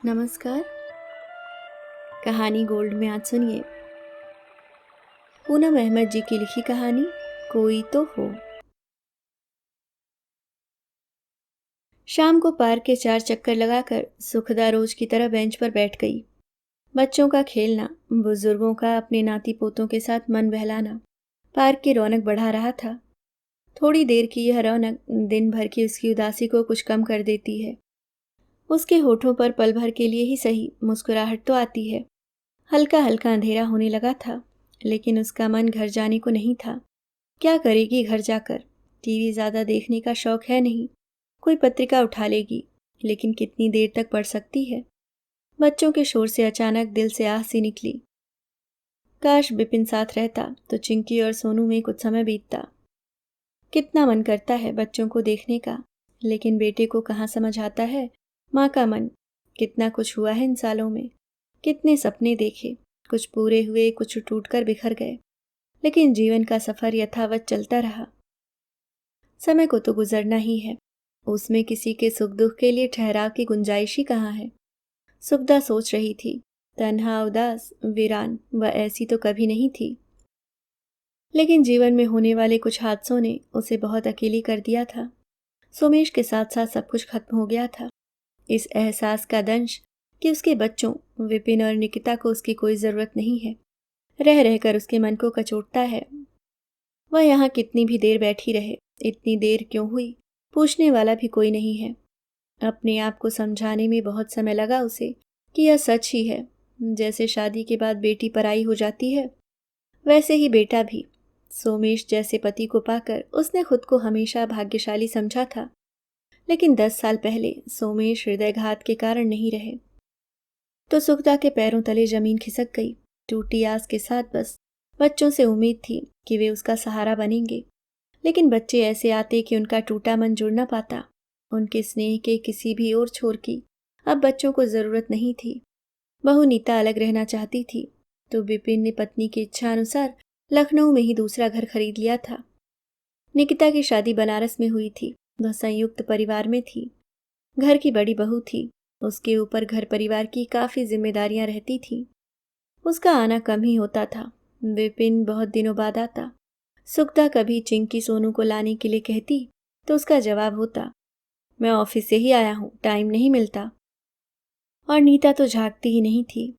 नमस्कार। कहानी गोल्ड में आज सुनिए पूनम अहमद जी की लिखी कहानी कोई तो हो। शाम को पार्क के 4 चक्कर लगाकर सुखदा रोज की तरह बेंच पर बैठ गई। बच्चों का खेलना, बुजुर्गों का अपने नाती पोतों के साथ मन बहलाना पार्क की रौनक बढ़ा रहा था। थोड़ी देर की यह रौनक दिन भर की उसकी उदासी को कुछ कम कर देती है। उसके होठों पर पल भर के लिए ही सही मुस्कुराहट तो आती है। हल्का हल्का अंधेरा होने लगा था, लेकिन उसका मन घर जाने को नहीं था। क्या करेगी घर जाकर? टीवी ज्यादा देखने का शौक है नहीं। कोई पत्रिका उठा लेगी, लेकिन कितनी देर तक पढ़ सकती है? बच्चों के शोर से अचानक दिल से आह सी निकली। काश बिपिन साथ रहता तो चिंकी और सोनू में कुछ समय बीतता। कितना मन करता है बच्चों को देखने का, लेकिन बेटे को कहाँ समझ आता है माँ का मन। कितना कुछ हुआ है इन सालों में, कितने सपने देखे, कुछ पूरे हुए, कुछ टूटकर बिखर गए, लेकिन जीवन का सफर यथावत चलता रहा। समय को तो गुजरना ही है, उसमें किसी के सुख दुख के लिए ठहराव की गुंजाइश ही कहाँ है। सुखदा सोच रही थी, तन्हा, उदास, वीरान वह ऐसी तो कभी नहीं थी। लेकिन जीवन में होने वाले कुछ हादसों ने उसे बहुत अकेली कर दिया था। सोमेश के साथ साथ सब कुछ खत्म हो गया था। इस एहसास का दंश कि उसके बच्चों विपिन और निकिता को उसकी कोई जरूरत नहीं है, रह रहकर उसके मन को कचोटता है। वह यहाँ कितनी भी देर बैठी रहे, इतनी देर क्यों हुई, पूछने वाला भी कोई नहीं है। अपने आप को समझाने में बहुत समय लगा उसे कि यह सच ही है। जैसे शादी के बाद बेटी पराई हो जाती है, वैसे ही बेटा भी। सोमेश जैसे पति को पाकर उसने खुद को हमेशा भाग्यशाली समझा था, लेकिन 10 साल पहले सोमेश हृदयघात के कारण नहीं रहे। तो सुखदा के पैरों तले जमीन खिसक गई। टूटी आस के साथ बस बच्चों से उम्मीद थी कि वे उसका सहारा बनेंगे, लेकिन बच्चे ऐसे आते कि उनका टूटा मन जुड़ न पाता। उनके स्नेह के किसी भी और छोर की अब बच्चों को जरूरत नहीं थी। बहू नीता अलग रहना चाहती थी, तो विपिन ने पत्नी की इच्छा अनुसार लखनऊ में ही दूसरा घर खरीद लिया था। निकिता की शादी बनारस में हुई थी। वह संयुक्त परिवार में थी, घर की बड़ी बहू थी। उसके ऊपर घर परिवार की काफी जिम्मेदारियां रहती थीं। उसका आना कम ही होता था। विपिन बहुत दिनों बाद आता। सुखदा कभी चिंकी सोनू को लाने के लिए कहती तो उसका जवाब होता, मैं ऑफिस से ही आया हूं, टाइम नहीं मिलता। और नीता तो झांकती ही नहीं थी।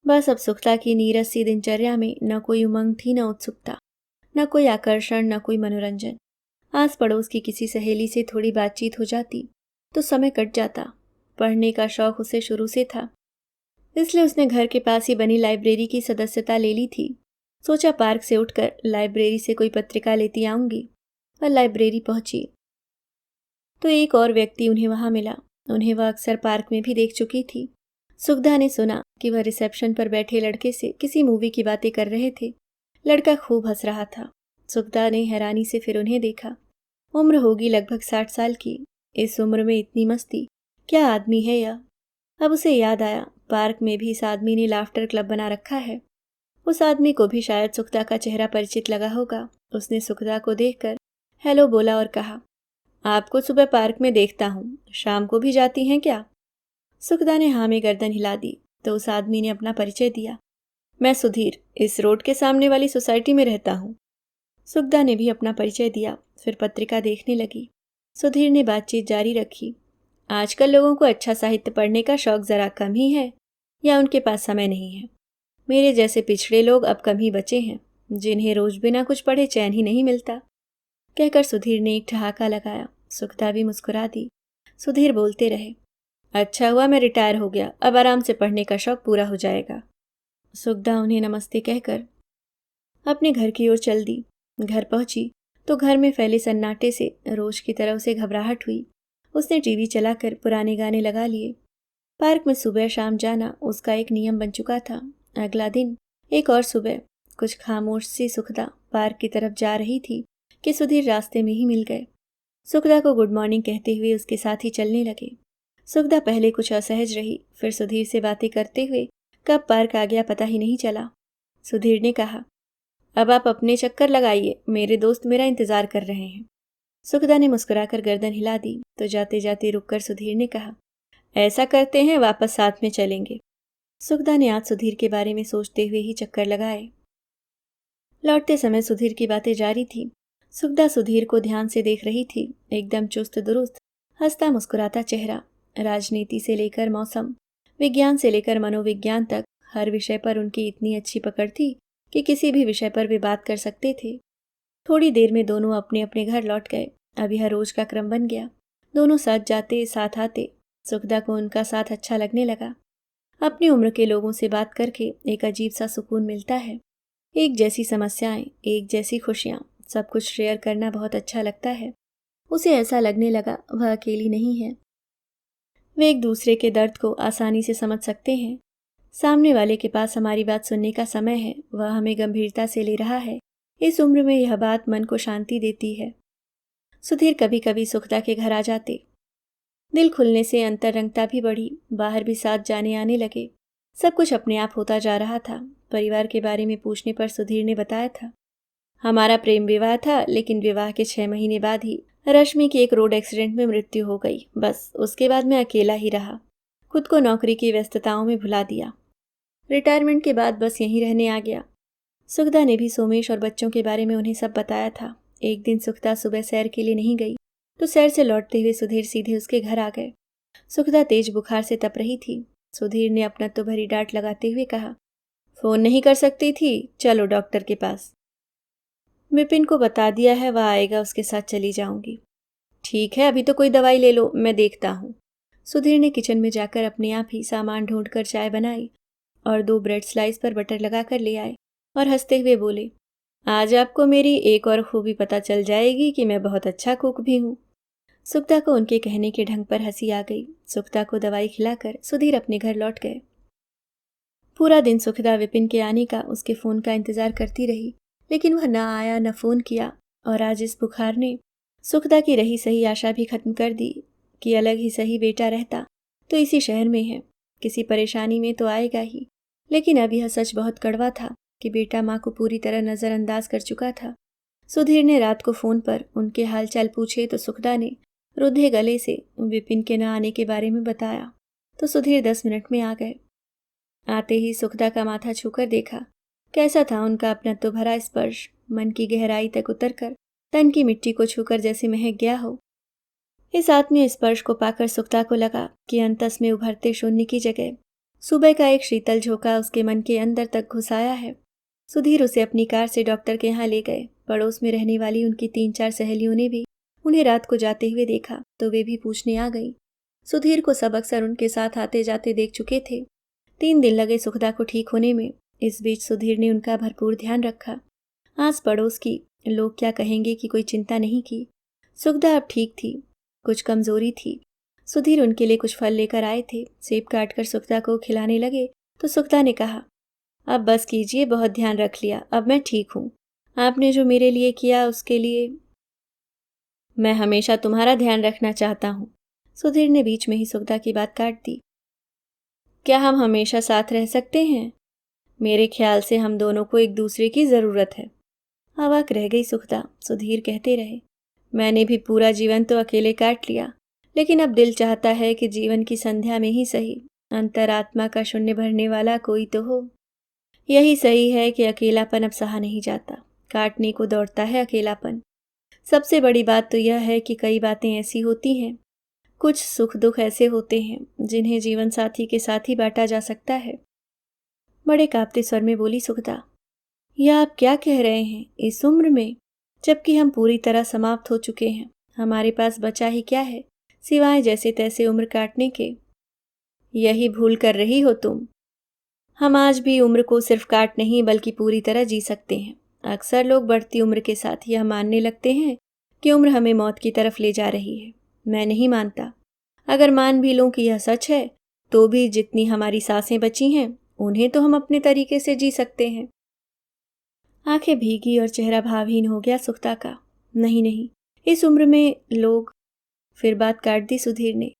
बस अब सुखदा की नीरस सी दिनचर्या में न कोई उमंग थी, न उत्सुकता, न कोई आकर्षण, न कोई मनोरंजन। आस पड़ोस की किसी सहेली से थोड़ी बातचीत हो जाती तो समय कट जाता। पढ़ने का शौक उसे शुरू से था, इसलिए उसने घर के पास ही बनी लाइब्रेरी की सदस्यता ले ली थी। सोचा पार्क से उठकर लाइब्रेरी से कोई पत्रिका लेती आऊंगी। और लाइब्रेरी पहुंची तो एक और व्यक्ति उन्हें वहां मिला। उन्हें वह अक्सर पार्क में भी देख चुकी थी। सुखदा ने सुना कि वह रिसेप्शन पर बैठे लड़के से किसी मूवी की बातें कर रहे थे। लड़का खूब हंस रहा था। सुखदा ने हैरानी से फिर उन्हें देखा। उम्र होगी लगभग 60 साल की। इस उम्र में इतनी मस्ती, क्या आदमी है यह। अब उसे याद आया, पार्क में भी इस आदमी ने लाफ्टर क्लब बना रखा है। उस आदमी को भी शायद सुखदा का चेहरा परिचित लगा होगा। उसने सुखदा को देखकर हेलो बोला और कहा, आपको सुबह पार्क में देखता हूँ, शाम को भी जाती हैं क्या? सुखदा ने हाँ में गर्दन हिला दी तो उस आदमी ने अपना परिचय दिया। मैं सुधीर, इस रोड के सामने वाली सोसाइटी में रहता हूँ। सुखदा ने भी अपना परिचय दिया, फिर पत्रिका देखने लगी। सुधीर ने बातचीत जारी रखी। आजकल लोगों को अच्छा साहित्य पढ़ने का शौक जरा कम ही है, या उनके पास समय नहीं है। मेरे जैसे पिछड़े लोग अब कम ही बचे हैं, जिन्हें रोज बिना कुछ पढ़े चैन ही नहीं मिलता। कहकर सुधीर ने एक ठहाका लगाया। सुखदा भी मुस्कुरा दी। सुधीर बोलते रहे, अच्छा हुआ मैं रिटायर हो गया, अब आराम से पढ़ने का शौक पूरा हो जाएगा। सुखदा उन्हें नमस्ते कहकर अपने घर की ओर चल दी। घर पहुंची तो घर में फैले सन्नाटे से रोज की तरह उसे घबराहट हुई। उसने टीवी चलाकर पुराने गाने लगा लिए। पार्क में सुबह शाम जाना उसका एक नियम बन चुका था। अगला दिन एक और सुबह कुछ खामोश सी सुखदा पार्क की तरफ जा रही थी कि सुधीर रास्ते में ही मिल गए। सुखदा को गुड मॉर्निंग कहते हुए उसके साथ ही चलने लगे। सुखदा पहले कुछ असहज रही, फिर सुधीर से बातें करते हुए कब पार्क आ गया पता ही नहीं चला। सुधीर ने कहा, अब आप अपने चक्कर लगाइए, मेरे दोस्त मेरा इंतजार कर रहे हैं। सुखदा ने मुस्कुराकर गर्दन हिला दी तो जाते जाते रुककर सुधीर ने कहा, ऐसा करते हैं, वापस साथ में चलेंगे। सुखदा ने आज सुधीर के बारे में सोचते हुए ही चक्कर लगाए। लौटते समय सुधीर की बातें जारी थी। सुखदा सुधीर को ध्यान से देख रही थी। एकदम चुस्त दुरुस्त, हंसता मुस्कुराता चेहरा। राजनीति से लेकर मौसम, विज्ञान से लेकर मनोविज्ञान तक हर विषय पर उनकी इतनी अच्छी पकड़ थी कि किसी भी विषय पर वे बात कर सकते थे। थोड़ी देर में दोनों अपने अपने घर लौट गए। अब यह रोज का क्रम बन गया। दोनों साथ जाते, साथ आते। सुखदा को उनका साथ अच्छा लगने लगा। अपनी उम्र के लोगों से बात करके एक अजीब सा सुकून मिलता है। एक जैसी समस्याएं, एक जैसी खुशियां, सब कुछ शेयर करना बहुत अच्छा लगता है। उसे ऐसा लगने लगा वह अकेली नहीं है। वे एक दूसरे के दर्द को आसानी से समझ सकते हैं। सामने वाले के पास हमारी बात सुनने का समय है, वह हमें गंभीरता से ले रहा है। इस उम्र में यह बात मन को शांति देती है। सुधीर कभी कभी सुखदा के घर आ जाते। दिल खुलने से अंतरंगता भी बढ़ी। बाहर भी साथ जाने आने लगे। सब कुछ अपने आप होता जा रहा था। परिवार के बारे में पूछने पर सुधीर ने बताया था, हमारा प्रेम विवाह था, लेकिन विवाह के 6 महीने बाद ही रश्मि की एक रोड एक्सीडेंट में मृत्यु हो गई। बस उसके बाद मैं अकेला ही रहा। खुद को नौकरी की व्यस्तताओं में भुला दिया। रिटायरमेंट के बाद बस यहीं रहने आ गया। सुखदा ने भी सोमेश और बच्चों के बारे में उन्हें सब बताया था। एक दिन सुखदा सुबह सैर के लिए नहीं गई तो सैर से लौटते हुए सुधीर सीधे उसके घर आ गए। सुखदा तेज बुखार से तप रही थी। सुधीर ने अपना तो भरी डांट लगाते हुए कहा, फोन नहीं कर सकती थी, चलो डॉक्टर के पास। विपिन को बता दिया है, वह आएगा, उसके साथ चली जाऊंगी। ठीक है, अभी तो कोई दवाई ले लो, मैं देखता हूँ। सुधीर ने किचन में जाकर अपने आप ही सामान ढूंढकर चाय बनाई और 2 ब्रेड स्लाइस पर बटर लगाकर ले आए और हंसते हुए बोले, आज आपको मेरी एक और खूबी पता चल जाएगी कि मैं बहुत अच्छा कुक भी हूँ। सुखदा को उनके कहने के ढंग पर हंसी आ गई। सुखदा को दवाई खिलाकर सुधीर अपने घर लौट गए। पूरा दिन सुखदा विपिन के आने का, उसके फ़ोन का इंतज़ार करती रही, लेकिन वह न आया, न फ़ोन किया। और आज इस बुखार ने सुखदा की रही सही आशा भी खत्म कर दी कि अलग ही सही बेटा रहता तो इसी शहर में है, किसी परेशानी में तो आएगा ही। लेकिन अब यह सच बहुत कड़वा था कि बेटा माँ को पूरी तरह नज़रअंदाज कर चुका था। सुधीर ने रात को फ़ोन पर उनके हालचाल पूछे तो सुखदा ने रुद्धे गले से विपिन के न आने के बारे में बताया तो सुधीर 10 मिनट में आ गए। आते ही सुखदा का माथा छूकर देखा। कैसा था उनका अपना तो भरा स्पर्श, मन की गहराई तक उतरकर तन की मिट्टी को छूकर जैसे महक गया हो। इस आत्मीय स्पर्श को पाकर सुखदा को लगा कि अंतस में उभरते शून्य की जगह सुबह का एक शीतल झोंका उसके मन के अंदर तक घुस आया है। सुधीर उसे अपनी कार से डॉक्टर के यहाँ ले गए। पड़ोस में रहने वाली उनकी 3-4 सहेलियों ने भी उन्हें रात को जाते हुए देखा तो वे भी पूछने आ गईं। सुधीर को सब अक्सर उनके साथ आते जाते देख चुके थे। 3 दिन लगे सुखदा को ठीक होने में। इस बीच सुधीर ने उनका भरपूर ध्यान रखा। आस पड़ोस की लोग क्या कहेंगे की कोई चिंता नहीं की। सुखदा अब ठीक थी, कुछ कमजोरी थी। सुधीर उनके लिए कुछ फल लेकर आए थे। सेब काटकर सुखदा को खिलाने लगे तो सुखदा ने कहा, अब बस कीजिए, बहुत ध्यान रख लिया, अब मैं ठीक हूँ। आपने जो मेरे लिए किया उसके लिए मैं हमेशा तुम्हारा ध्यान रखना चाहता हूँ। सुधीर ने बीच में ही सुखदा की बात काट दी। क्या हम हमेशा साथ रह सकते हैं? मेरे ख्याल से हम दोनों को एक दूसरे की ज़रूरत है। अवाक रह गई सुखदा। सुधीर कहते रहे, मैंने भी पूरा जीवन तो अकेले काट लिया, लेकिन अब दिल चाहता है कि जीवन की संध्या में ही सही अंतरात्मा का शून्य भरने वाला कोई तो हो। यही सही है कि अकेलापन अब सहा नहीं जाता, काटने को दौड़ता है अकेलापन। सबसे बड़ी बात तो यह है कि कई बातें ऐसी होती हैं, कुछ सुख दुख ऐसे होते हैं जिन्हें जीवन साथी के साथ ही बांटा जा सकता है। बड़े कांपते स्वर में बोली सुखदा, यह आप क्या कह रहे हैं? इस उम्र में, जबकि हम पूरी तरह समाप्त हो चुके हैं, हमारे पास बचा ही क्या है सिवाय जैसे तैसे उम्र काटने के? यही भूल कर रही हो तुम। हम आज भी उम्र को सिर्फ काट नहीं बल्कि पूरी तरह जी सकते हैं। अक्सर लोग बढ़ती उम्र के साथ यह मानने लगते हैं कि उम्र हमें मौत की तरफ ले जा रही है। मैं नहीं मानता। अगर मान भी लूं कि यह सच है तो भी जितनी हमारी सांसें बची हैं उन्हें तो हम अपने तरीके से जी सकते हैं। आंखें भीगी और चेहरा भावहीन हो गया सुखदा का। नहीं नहीं, इस उम्र में लोग। फिर बात काट दी सुधीर ने।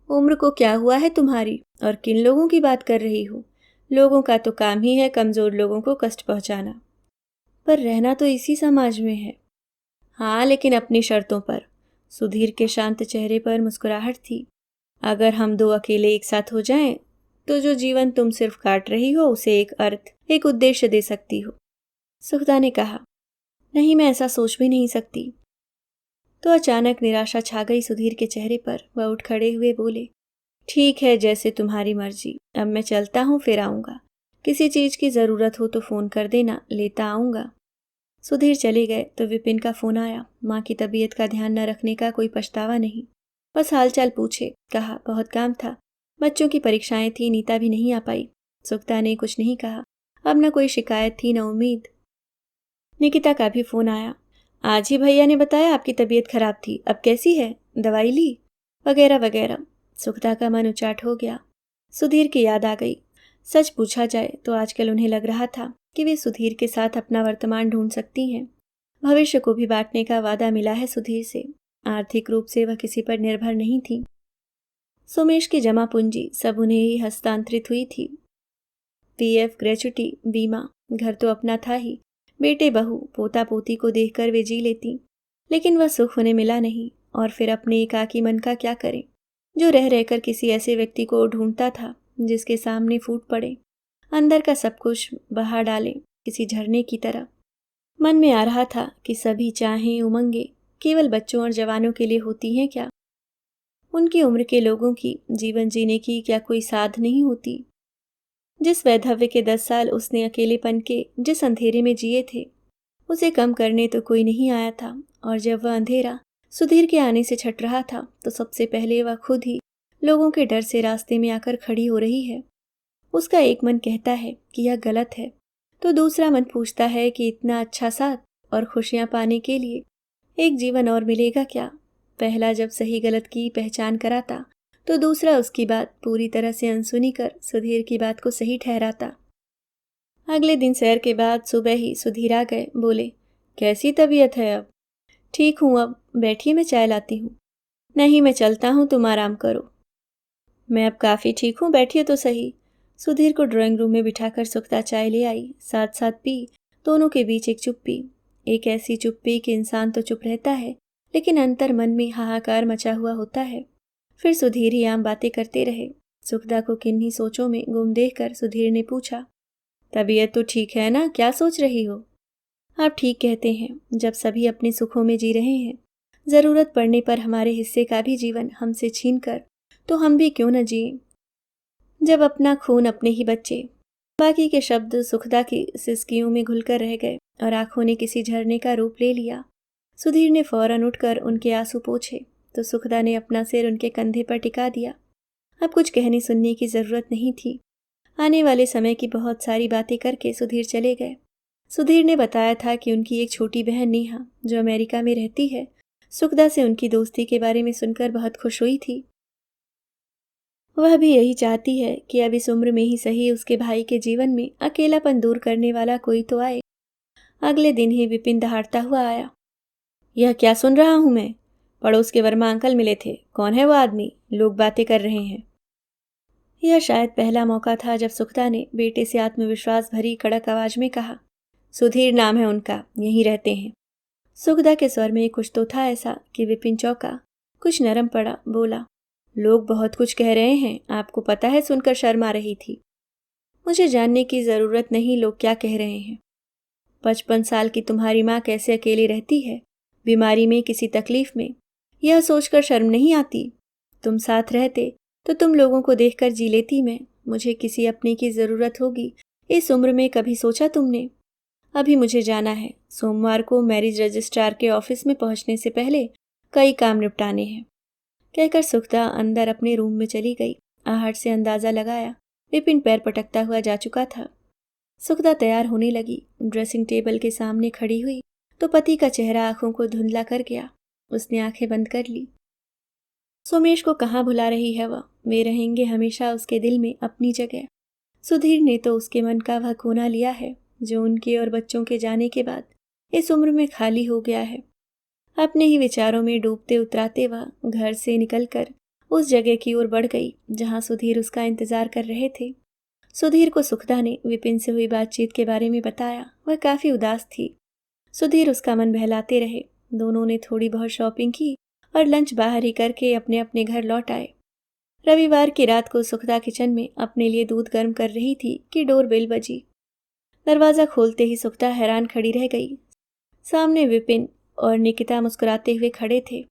उम्र को क्या हुआ है तुम्हारी, और किन लोगों की बात कर रही हो? लोगों का तो काम ही है कमजोर लोगों को कष्ट पहुंचाना। पर रहना तो इसी समाज में है। हाँ, लेकिन अपनी शर्तों पर। सुधीर के शांत चेहरे पर मुस्कुराहट थी। अगर हम दो अकेले एक साथ हो जाएं, तो जो जीवन तुम सिर्फ काट रही हो उसे एक अर्थ, एक उद्देश्य दे सकती हो। सुखदा ने कहा, नहीं, मैं ऐसा सोच भी नहीं सकती। तो अचानक निराशा छा गई सुधीर के चेहरे पर। वह उठ खड़े हुए बोले, ठीक है, जैसे तुम्हारी मर्जी। अब मैं चलता हूँ, फिर आऊँगा। किसी चीज़ की ज़रूरत हो तो फ़ोन कर देना, लेता आऊँगा। सुधीर चले गए तो विपिन का फ़ोन आया। माँ की तबीयत का ध्यान न रखने का कोई पछतावा नहीं, बस हालचाल पूछे। कहा, बहुत काम था, बच्चों की परीक्षाएं थी, नीता भी नहीं आ पाई। सुखदा ने कुछ नहीं कहा। अब न कोई शिकायत थी, न उम्मीद। निकिता का भी फ़ोन आया। आज ही भैया ने बताया आपकी तबीयत खराब थी, अब कैसी है, दवाई ली, वगैरह वगैरह। सुखदा का मन उचाट हो गया। सुधीर की याद आ गई। सच पूछा जाए तो आजकल उन्हें लग रहा था कि वे सुधीर के साथ अपना वर्तमान ढूंढ सकती हैं। भविष्य को भी बांटने का वादा मिला है सुधीर से। आर्थिक रूप से वह किसी पर निर्भर नहीं थी। सोमेश की जमा पूंजी सब उन्हें ही हस्तांतरित हुई थी। पीएफ, ग्रेच्युटी, बीमा, घर तो अपना था ही। बेटे बहू पोता पोती को देखकर वे जी लेती, लेकिन वह सुख उन्हें मिला नहीं। और फिर अपने एकाकी मन का क्या करें, जो रह रहकर किसी ऐसे व्यक्ति को ढूंढता था जिसके सामने फूट पड़े, अंदर का सब कुछ बहा डाले, किसी झरने की तरह। मन में आ रहा था कि सभी चाहें, उमंगे केवल बच्चों और जवानों के लिए होती हैं क्या? उनकी उम्र के लोगों की जीवन जीने की क्या कोई साध नहीं होती? जिस वैधव्य के 10 साल उसने अकेलेपन के जिस अंधेरे में जिए थे, उसे कम करने तो कोई नहीं आया था। और जब वह अंधेरा सुधीर के आने से छट रहा था, तो सबसे पहले वह खुद ही लोगों के डर से रास्ते में आकर खड़ी हो रही है। उसका एक मन कहता है कि यह गलत है, तो दूसरा मन पूछता है कि इतना अच्छा साथ और खुशियां पाने के लिए एक जीवन और मिलेगा क्या? पहला जब सही गलत की पहचान कराता, तो दूसरा उसकी बात पूरी तरह से अनसुनी कर सुधीर की बात को सही ठहराता। अगले दिन सैर के बाद सुबह ही सुधीर आ गए। बोले, कैसी तबीयत है अब? ठीक हूँ, अब बैठिए, मैं चाय लाती हूँ। नहीं, मैं चलता हूँ, तुम आराम करो। मैं अब काफ़ी ठीक हूँ, बैठिए तो सही। सुधीर को ड्राइंग रूम में बिठाकर सुखदा चाय ले आई, साथ साथ पी। दोनों के बीच एक चुप्पी, एक ऐसी चुप्पी कि इंसान तो चुप रहता है, लेकिन अंतर मन में हाहाकार मचा हुआ होता है। फिर सुधीर ही आम बातें करते रहे। सुखदा को किन्हीं सोचों में गुम देखकर सुधीर ने पूछा, तबीयत तो ठीक है ना, क्या सोच रही हो? आप ठीक कहते हैं, जब सभी अपने सुखों में जी रहे हैं, ज़रूरत पड़ने पर हमारे हिस्से का भी जीवन हमसे छीन कर, तो हम भी क्यों न जिएं? जब अपना खून अपने ही बच्चे। बाकी के शब्द सुखदा की सिसकियों में घुलकर रह गए और आंखों ने किसी झरने का रूप ले लिया। सुधीर ने फौरन उठकर उनके आंसू पोंछे, तो सुखदा ने अपना सिर उनके कंधे पर टिका दिया। अब कुछ कहने सुनने की जरूरत नहीं थी। आने वाले समय की बहुत सारी बातें करके सुधीर चले गए। सुधीर ने बताया था कि उनकी एक छोटी बहन नेहा, जो अमेरिका में रहती है, सुखदा से उनकी दोस्ती के बारे में सुनकर बहुत खुश हुई थी। वह भी यही चाहती है कि अब इस उम्र में ही सही उसके भाई के जीवन में अकेलापन दूर करने वाला कोई तो आए। अगले दिन ही विपिन दहाड़ता हुआ आया। यह क्या सुन रहा हूं मैं? पड़ोस के वर्मा अंकल मिले थे, कौन है वो आदमी? लोग बातें कर रहे हैं। यह शायद पहला मौका था जब सुखदा ने बेटे से आत्मविश्वास भरी कड़क आवाज में कहा, सुधीर नाम है उनका, यहीं रहते हैं। सुखदा के स्वर में कुछ तो था ऐसा कि विपिन चौंका, कुछ नरम पड़ा, बोला, लोग बहुत कुछ कह रहे हैं, आपको पता है? सुनकर शर्म आ रही थी। मुझे जानने की जरूरत नहीं लोग क्या कह रहे हैं। 55 साल की तुम्हारी माँ कैसे अकेली रहती है, बीमारी में, किसी तकलीफ में? यह सोचकर शर्म नहीं आती? तुम साथ रहते तो तुम लोगों को देखकर जी लेती मैं। मुझे किसी अपने की जरूरत होगी इस उम्र में, कभी सोचा तुमने? अभी मुझे जाना है, सोमवार को मैरिज रजिस्ट्रार के ऑफिस में पहुंचने से पहले कई काम निपटाने हैं। कहकर सुखदा अंदर अपने रूम में चली गई। आहट से अंदाजा लगाया विपिन पैर पटकता हुआ जा चुका था। सुखदा तैयार होने लगी, ड्रेसिंग टेबल के सामने खड़ी हुई तो पति का चेहरा आंखों को धुंधला कर गया। उसने आंखें बंद कर ली। सोमेश को कहाँ भुला रही है वह? वे रहेंगे हमेशा उसके दिल में अपनी जगह। सुधीर ने तो उसके मन का वह कोना लिया है जो उनके और बच्चों के जाने के बाद इस उम्र में खाली हो गया है। अपने ही विचारों में डूबते उतराते वह घर से निकलकर उस जगह की ओर बढ़ गई जहां सुधीर उसका इंतजार कर रहे थे। सुधीर को सुखदा ने विपिन से हुई बातचीत के बारे में बताया। वह काफी उदास थी। सुधीर उसका मन बहलाते रहे। दोनों ने थोड़ी बहुत शॉपिंग की और लंच बाहर ही करके अपने अपने घर लौट आए। रविवार की रात को सुखदा किचन में अपने लिए दूध गर्म कर रही थी कि डोरबेल बजी। दरवाज़ा खोलते ही सुखदा हैरान खड़ी रह गई। सामने विपिन और निकिता मुस्कुराते हुए खड़े थे।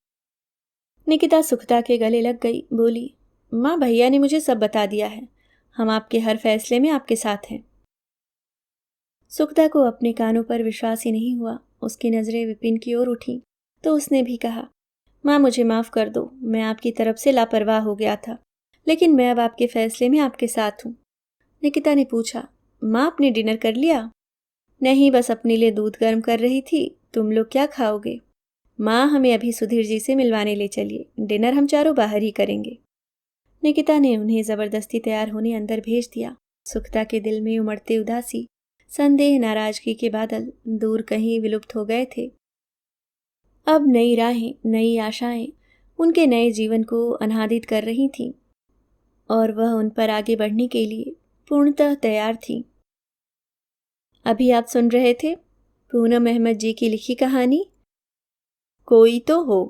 निकिता सुखदा के गले लग गई, बोली, माँ, भैया ने मुझे सब बता दिया है। हम आपके हर फैसले में आपके साथ हैं। सुखदा को अपने कानों पर विश्वास ही नहीं हुआ। उसकी नज़रें विपिन की ओर उठीं तो उसने भी कहा, माँ, मुझे माफ़ कर दो, मैं आपकी तरफ से लापरवाह हो गया था, लेकिन मैं अब आपके फैसले में आपके साथ हूँ। निकिता ने पूछा, माँ, आपने डिनर कर लिया? नहीं, बस अपने लिए दूध गर्म कर रही थी। तुम लोग क्या खाओगे? माँ, हमें अभी सुधीर जी से मिलवाने ले चलिए, डिनर हम चारों बाहर ही करेंगे। निकिता ने उन्हें ज़बरदस्ती तैयार होने अंदर भेज दिया। सुखदा के दिल में उमड़ते उदासी, संदेह, नाराजगी के बादल दूर कहीं विलुप्त हो गए थे। अब नई राहें, नई आशाएं उनके नए जीवन को अनादित कर रही थीं और वह उन पर आगे बढ़ने के लिए पूर्णतः तैयार थी। अभी आप सुन रहे थे पूनम अहमद जी की लिखी कहानी कोई तो हो।